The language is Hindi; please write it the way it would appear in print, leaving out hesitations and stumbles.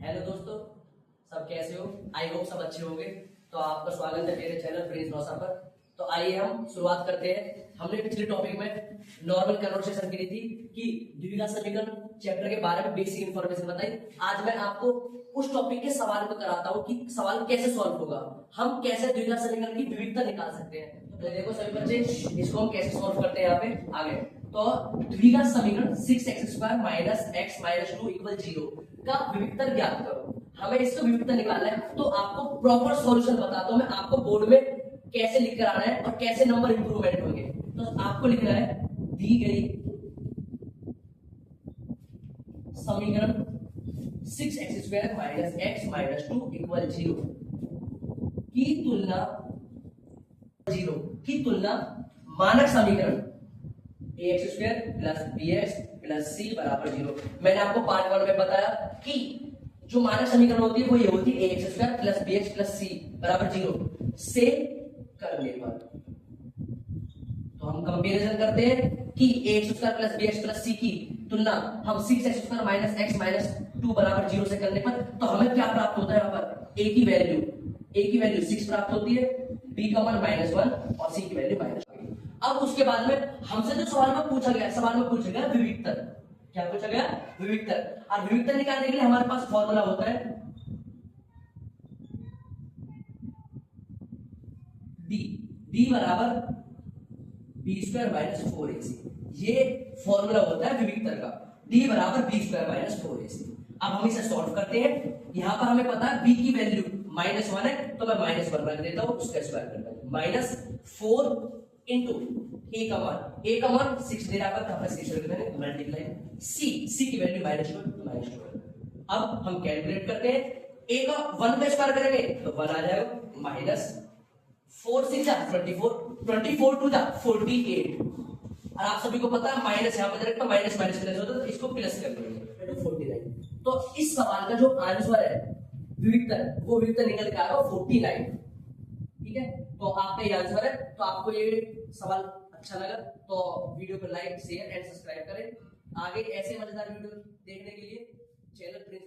हेलो दोस्तों, सब कैसे हो? आई होप सब अच्छे होंगे। तो आपका स्वागत है मेरे चैनल प्रिंस नौसा पर। तो आइए हम शुरुआत करते हैं। हमने पिछले टॉपिक में नॉर्मल कन्वर्सेशन करी थी कि द्विघात समीकरण चैप्टर के बारे में बेसिक इंफॉर्मेशन बताई। आज मैं आपको उस टॉपिक के सवाल को कराता हूँ कि सवाल कैसे सॉल्व होगा, हम कैसे द्विघात समीकरण की विविधता निकाल सकते हैं। तो देखो सभी बच्चे, इसको हम कैसे सॉल्व करते हैं यहाँ पे आगे। तो द्विघात समीकरण 6x² minus x minus 2 equal 0 का विविधता ज्ञात करो। हमें इसका विविधता निकालना है। तो आपको प्रॉपर सॉल्यूशन बताता हूं मैं, आपको बोर्ड में कैसे लिख कर आना है और कैसे नंबर इंप्रूवमेंट होंगे। तो आपको लिखना है दी गई समीकरण 6x² minus x minus 2 equal 0 की तुलना मानक समीकरण ax² plus bx plus c बराबर 0। मैंने आपको पार्ट 1 में बताया कि जो मानक समीकरण होती है वो ये होती है ax² plus bx plus c बराबर 0 से करने पर। तो हम कंपैरिजन करते हैं कि ax² plus bx plus c की तुलना हम 6x² माइनस x माइनस 2 बराबर 0 से करने पर तो हमें क्या प्राप्त होता है? यहाँ पर a की वैल्यू 6 प्राप्त होती है, b का मान -1 और c की वैल्यू -1। अब उसके बाद में हमसे जो सवाल में पूछा गया विविधता। क्या पूछा गया? विविधता। और विविधता निकालने के लिए हमारे पास फॉर्मूला होता है d बराबर b² माइनस 4ac। ये फॉर्मूला होता है विविधता का, d बराबर b² माइनस 4ac। अब हम इसे सॉल्व करते हैं। यहां पर हमें पता है b की वैल्यू -1 है, तो मैं -1 रख देता हूं, उसका स्क्वायर करता हूं। -4 इंटू a का मान 6 दे रहा था, 6 रख देंगे, मल्टीप्लाई c की वैल्यू -2। अब हम कैलकुलेट करते हैं। a का 1 का स्क्वायर करेंगे तो 1 आ जाएगा, -4 6 जा 24, 24 2 जा 48। और आप सभी को पता है माइनस यहाँ पर डायरेक्ट माइनस माइनस प्लस होता है, तो इसको प्लस कर देंगे तो 49। तो इस सवाल का जो आंसर है विविधता, वो विविधता निकल के आएगा 49। ठीक है, तो आपका ये आंसर है। तो आपको ये सवाल अच्छा लगा तो वीडियो को लाइक शेयर एंड सब्सक्राइब करें। आगे ऐसे मजेदार वीडियो देखने के लिए चैनल प्रिंस